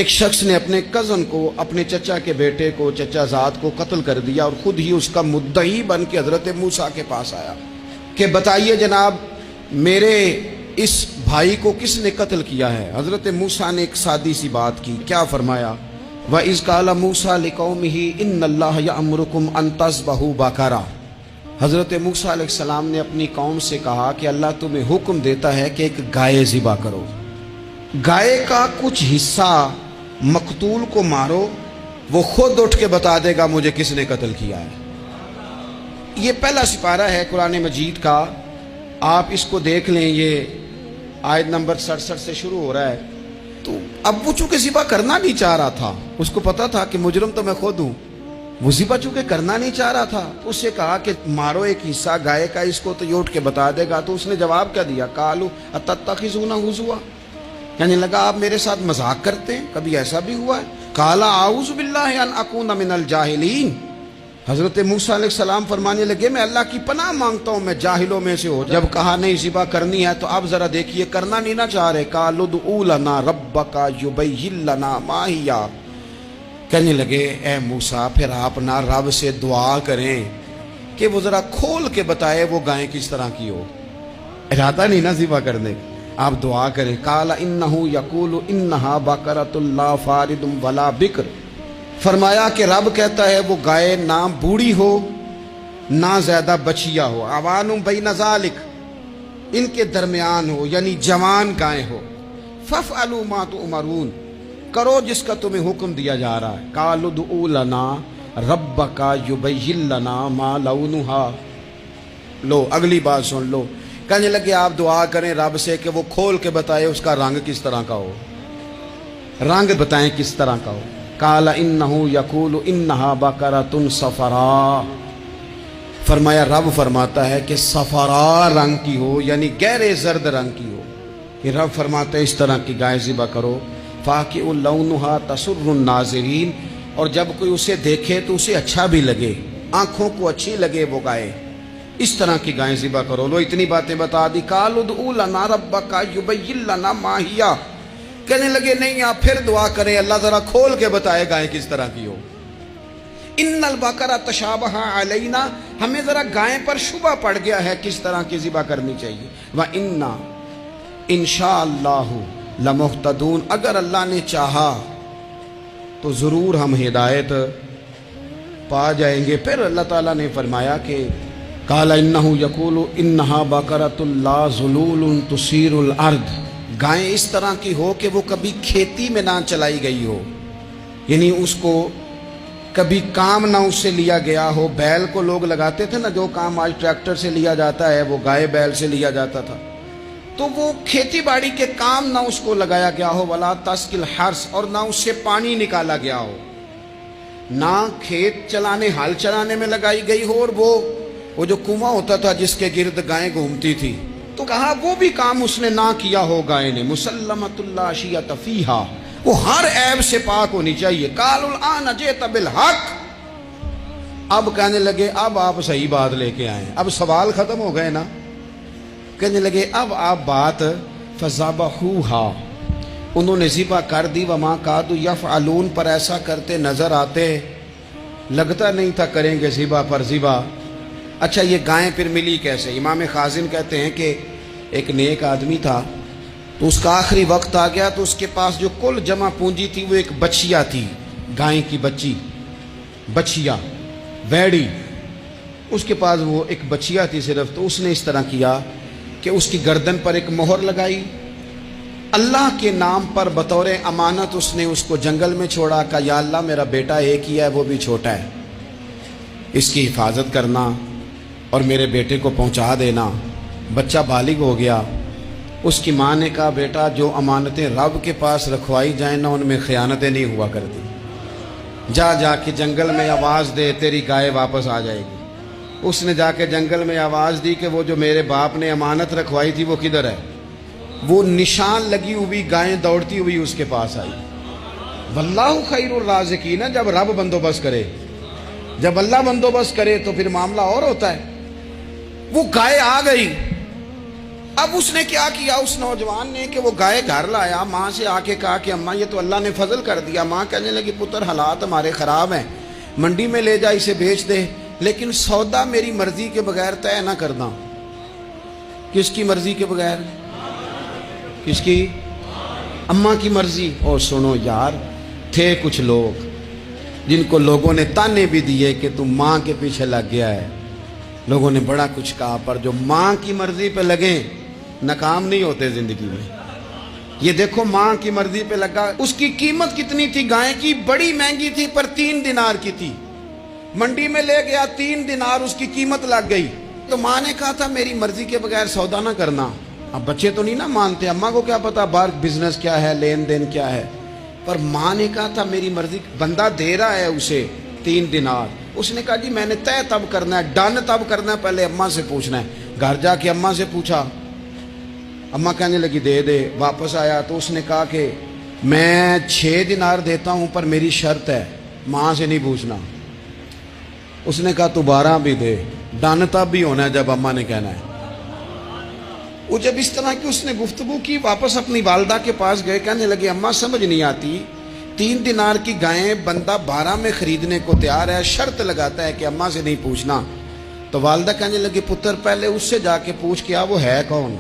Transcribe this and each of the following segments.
ایک شخص نے اپنے کزن کو، اپنے چچا کے بیٹے کو، چچا زاد کو قتل کر دیا اور خود ہی اس کا مدعی بن کے حضرت موسیٰ کے پاس آیا کہ بتائیے جناب میرے اس بھائی کو کس نے قتل کیا ہے؟ حضرت موسیٰ نے ایک سادی سی بات کی، کیا فرمایا؟ وَإِذْ قَالَ مُوسَىٰ لِقَوْمِهِ إِنَّ اللَّهَ يَأْمُرُكُمْ أَن تَذْبَحُوا بَقَرَةً۔ حضرت موسیٰ علیہ السلام نے اپنی قوم سے کہا کہ اللہ تمہیں حکم دیتا ہے کہ ایک گائے ذبح کرو، گائے کا کچھ حصہ مقتول کو مارو، وہ خود اٹھ کے بتا دے گا مجھے کس نے قتل کیا ہے۔ یہ پہلا سپارہ ہے قرآن مجید کا، آپ اس کو دیکھ لیں، یہ آیت نمبر 67 سے شروع ہو رہا ہے۔ تو اب وہ چونکہ ذبح کرنا نہیں چاہ رہا تھا، اس کو پتا تھا کہ مجرم تو میں خود ہوں، وہ ذبح چونکہ کرنا نہیں چاہ رہا تھا، اس سے کہا کہ مارو ایک حصہ گائے کا، اس کو تو یہ اٹھ کے بتا دے گا۔ تو اس نے جواب کیا دیا؟ قالوا اتتخذون ہزوا، کہنے لگا آپ میرے ساتھ مذاق کرتے ہیں، کبھی ایسا بھی ہوا ہے؟ قال اعوذ باللہ ان اکون من الجاہلین، حضرت موسیٰ علیہ السلام فرمانے لگے میں اللہ کی پناہ مانگتا ہوں میں جاہلوں میں سے ہو۔ جب کہا نہیں ذبح کرنی ہے تو اب ذرا دیکھیے کرنا نہیں نہ چاہ رہے۔ قالوا ادع لنا ربک یبین لنا ما ہی، کہنے لگے اے موسیٰ پھر آپ نہ رب سے دعا کریں کہ وہ ذرا کھول کے بتائے وہ گائیں کس طرح کی ہو، ارادہ نہیں نا ذبح کرنے، آپ دعا کریں۔ قال انہ یقول انہا بقرۃ لا فارض ولا بکر، فرمایا کہ رب کہتا ہے وہ گائے نہ بوڑھی ہو نہ زیادہ بچیا ہو، عوان بین ذالک، ان کے درمیان ہو، یعنی جوان گائے ہو۔ فافعلوا ما تؤمرون، کرو جس کا تمہیں حکم دیا جا رہا ہے۔ قالوا ادع لنا ربک یبین لنا ما لونھا، لو اگلی بات سن لو، کہنے لگے آپ دعا کریں رب سے کہ وہ کھول کے بتائے اس کا رنگ کس طرح کا ہو، رنگ بتائیں کس طرح کا ہو۔ قال انہ یقول انہا بقرۃ صفراء، فرمایا رب فرماتا ہے کہ صفراء رنگ کی ہو، یعنی گہرے زرد رنگ کی ہو، کہ رب فرماتا ہے اس طرح کی گائے ذبح کرو۔ فاقع لونھا تسر الناظرین، اور جب کوئی اسے دیکھے تو اسے اچھا بھی لگے، آنکھوں کو اچھی لگے وہ گائے، اس طرح کی گائیں ذبح کرو۔ لو اتنی باتیں بتا دی۔ قالوا ادع لنا ربک یبین لنا ما ہی، کہنے لگے نہیں آپ پھر دعا کریں اللہ ذرا کھول کے بتائے گائیں کس طرح کی ہو۔ ان البقرہ تشابہ علینا، ہمیں ذرا گائیں پر شبہ پڑ گیا ہے کس طرح کی ذبح کرنی چاہیے۔ وَإِنَّا انشاءاللہ لمہتدون، اگر اللہ نے چاہا تو ضرور ہم ہدایت پا جائیں گے۔ پھر اللہ تعالیٰ نے فرمایا کہ قال انہ یقول انہا بقرۃ لا ذلول تثیر الارض، گائیں اس طرح کی ہو کہ وہ کبھی کھیتی میں نہ چلائی گئی ہو، یعنی اس کو کبھی کام نہ اس سے لیا گیا ہو۔ بیل کو لوگ لگاتے تھے نا، جو کام آج ٹریکٹر سے لیا جاتا ہے وہ گائے بیل سے لیا جاتا تھا، تو وہ کھیتی باڑی کے کام نہ اس کو لگایا گیا ہو۔ ولا تسقی الحرث، اور نہ اس سے پانی نکالا گیا ہو، نہ کھیت چلانے ہل چلانے میں لگائی گئی ہو، اور وہ جو کنواں ہوتا تھا جس کے گرد گائیں گھومتی تھی، تو کہا وہ بھی کام اس نے نہ کیا ہو گائے نے۔ مسلمۃ لا شیۃ فیہا، وہ ہر عیب سے پاک ہونی چاہیے۔ قالوا الآن جئت بالحق، اب کہنے لگے اب آپ صحیح بات لے کے آئے، اب سوال ختم ہو گئے نا، کہنے لگے اب آپ بات فذبحوہا، انہوں نے ذبح کر دی۔ وما کادوا یفعلون، پر ایسا کرتے نظر آتے، لگتا نہیں تھا کریں گے ذبح پر ذبح۔ اچھا یہ گائیں پھر ملی کیسے؟ امام خازن کہتے ہیں کہ ایک نیک آدمی تھا، تو اس کا آخری وقت آ گیا تو اس کے پاس جو کل جمع پونجی تھی وہ ایک بچیا تھی، گائیں کی بچی، بچیا ویڑی، اس کے پاس وہ ایک بچیا تھی صرف۔ تو اس نے اس طرح کیا کہ اس کی گردن پر ایک مہر لگائی، اللہ کے نام پر بطور امانت اس نے اس کو جنگل میں چھوڑا، کہا یا اللہ میرا بیٹا ایک ہی ہے وہ بھی چھوٹا ہے، اس کی حفاظت کرنا اور میرے بیٹے کو پہنچا دینا۔ بچہ بالغ ہو گیا، اس کی ماں نے کہا بیٹا جو امانتیں رب کے پاس رکھوائی جائیں نا ان میں خیانتیں نہیں ہوا کرتی، جا جا کے جنگل میں آواز دے تیری گائے واپس آ جائے گی۔ اس نے جا کے جنگل میں آواز دی کہ وہ جو میرے باپ نے امانت رکھوائی تھی وہ کدھر ہے؟ وہ نشان لگی ہوئی گائیں دوڑتی ہوئی اس کے پاس آئی۔ واللہ خیر الرازقین، جب رب بندوبست کرے، جب اللہ بندوبست کرے تو پھر معاملہ اور ہوتا ہے۔ وہ گائے آ گئی، اب اس نے کیا کیا اس نوجوان نے کہ وہ گائے گھر لایا، ماں سے آ کے کہا کہ اماں یہ تو اللہ نے فضل کر دیا۔ ماں کہنے لگی پتر حالات ہمارے خراب ہیں، منڈی میں لے جا اسے بیچ دے، لیکن سودا میری مرضی کے بغیر طے نہ کرنا۔ کس کی مرضی کے بغیر؟ کس کی؟ اماں کی مرضی۔ اور سنو یار، تھے کچھ لوگ جن کو لوگوں نے تانے بھی دیے کہ تم ماں کے پیچھے لگ گیا ہے، لوگوں نے بڑا کچھ کہا، پر جو ماں کی مرضی پہ لگیں ناکام نہیں ہوتے زندگی میں۔ یہ دیکھو ماں کی مرضی پہ لگا۔ اس کی قیمت کتنی تھی گائے کی؟ بڑی مہنگی تھی، پر 3 دینار کی تھی۔ منڈی میں لے گیا، 3 دینار اس کی قیمت لگ گئی۔ تو ماں نے کہا تھا میری مرضی کے بغیر سودا نہ کرنا۔ اب بچے تو نہیں نہ مانتے، اماں کو کیا پتا باہر بزنس کیا ہے، لین دین کیا ہے، پر ماں نے کہا تھا میری مرضی۔ بندہ دے رہا ہے اسے 3 دینار، اس نے کہا جی میں نے طے تب کرنا ہے، ڈن تب کرنا ہے، پہلے اماں سے پوچھنا ہے۔ گھر جا کے اماں سے پوچھا، اماں کہنے لگی دے دے۔ واپس آیا تو اس نے کہا کہ میں 6 دینار دیتا ہوں، پر میری شرط ہے ماں سے نہیں پوچھنا۔ اس نے کہا تو 12 بھی دے، ڈن تب بھی ہونا ہے جب اماں نے کہنا ہے۔ وہ جب اس طرح کی اس نے گفتگو کی، واپس اپنی والدہ کے پاس گئے، کہنے لگے اماں سمجھ نہیں آتی، 3 دینار کی گائیں بندہ 12 میں خریدنے کو تیار ہے، شرط لگاتا ہے کہ اماں سے نہیں پوچھنا۔ تو والدہ کہنے لگی پتر پہلے اس سے جا کے پوچھ کیا وہ ہے کون؟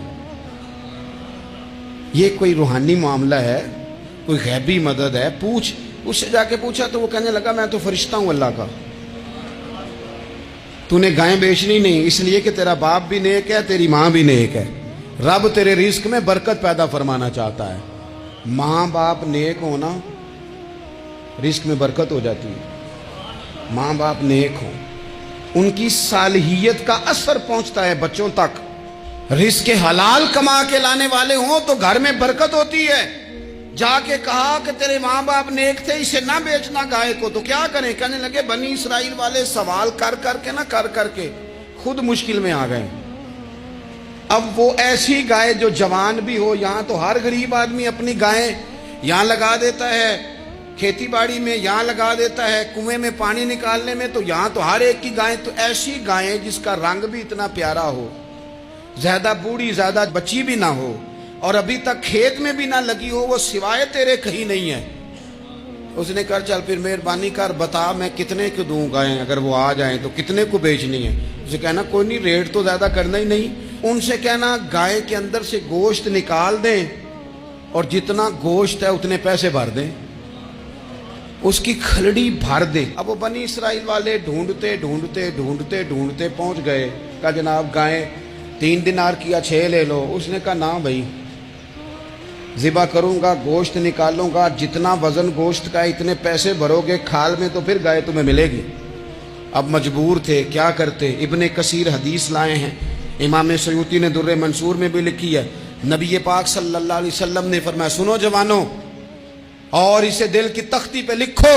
یہ کوئی روحانی معاملہ ہے، کوئی غیبی مدد ہے، پوچھ۔ اس سے جا کے پوچھا تو وہ کہنے لگا میں تو فرشتہ ہوں اللہ کا، تو نے گائیں بیچنی نہیں، اس لیے کہ تیرا باپ بھی نیک ہے، تیری ماں بھی نیک ہے، رب تیرے رزق میں برکت پیدا فرمانا چاہتا ہے۔ ماں باپ نیک ہونا، رزق میں برکت ہو جاتی ہے۔ ماں باپ نیک ہوں، ان کی صالحیت کا اثر پہنچتا ہے بچوں تک۔ رزق حلال کما کے لانے والے ہوں تو گھر میں برکت ہوتی ہے۔ جا کے کہا کہ تیرے ماں باپ نیک تھے، اسے نہ بیچنا گائے کو، تو کیا کریں؟ کہنے لگے بنی اسرائیل والے سوال کر کر کے خود مشکل میں آ گئے۔ اب وہ ایسی گائے جو جوان بھی ہو، یہاں تو ہر غریب آدمی اپنی گائیں یہاں لگا دیتا ہے، کھیتی باڑی میں یہاں لگا دیتا ہے، کنویں میں پانی نکالنے میں تو یہاں تو ہر ایک کی گائیں، تو ایسی گائیں جس کا رنگ بھی اتنا پیارا ہو، زیادہ بوڑھی زیادہ بچی بھی نہ ہو، اور ابھی تک کھیت میں بھی نہ لگی ہو، وہ سوائے تیرے کہیں نہیں ہے۔ اس نے کہا چل پھر مہربانی کر بتا میں کتنے کو دوں گائیں، اگر وہ آ جائیں تو کتنے کو بیچنی ہے؟ اسے کہنا کوئی نہیں، ریٹ تو زیادہ کرنا ہی نہیں۔ ان سے کہنا گائے کے اندر سے گوشت نکال دیں اور جتنا گوشت ہے اتنے پیسے بھر دیں، اس کی کھلڑی بھر دیں۔ اب وہ بنی اسرائیل والے ڈھونڈتے پہنچ گئے، کہا جناب گائیں 3 دینار کیا 6 لے لو۔ اس نے کہا نہ بھائی، ذبح کروں گا، گوشت نکالوں گا، جتنا وزن گوشت کا اتنے پیسے بھرو گے کھال میں تو پھر گائے تمہیں ملے گی۔ اب مجبور تھے، کیا کرتے؟ ابن کثیر حدیث لائے ہیں، امام سیوطی نے در منصور میں بھی لکھی ہے، نبی پاک صلی اللہ علیہ وسلم نے فرمایا سنو جوانوں، اور اسے دل کی تختی پہ لکھو،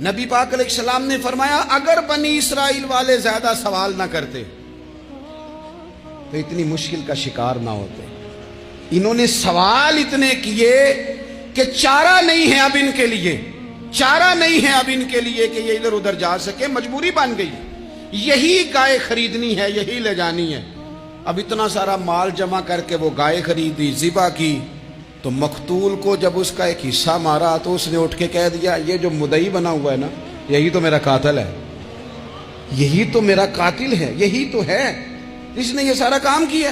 نبی پاک علیہ السلام نے فرمایا اگر بنی اسرائیل والے زیادہ سوال نہ کرتے تو اتنی مشکل کا شکار نہ ہوتے۔ انہوں نے سوال اتنے کیے کہ چارہ نہیں ہے اب ان کے لیے، چارہ نہیں ہے اب ان کے لیے کہ یہ ادھر ادھر جا سکے، مجبوری بن گئی، یہی گائے خریدنی ہے، یہی لے جانی ہے۔ اب اتنا سارا مال جمع کر کے وہ گائے خریدی، ذبح کی، تو مقتول کو جب اس کا ایک حصہ مارا تو اس نے اٹھ کے کہہ دیا یہ جو مدعی بنا ہوا ہے نا، یہی تو میرا قاتل ہے، یہی تو میرا قاتل ہے، یہی تو ہے جس نے یہ سارا کام کیا۔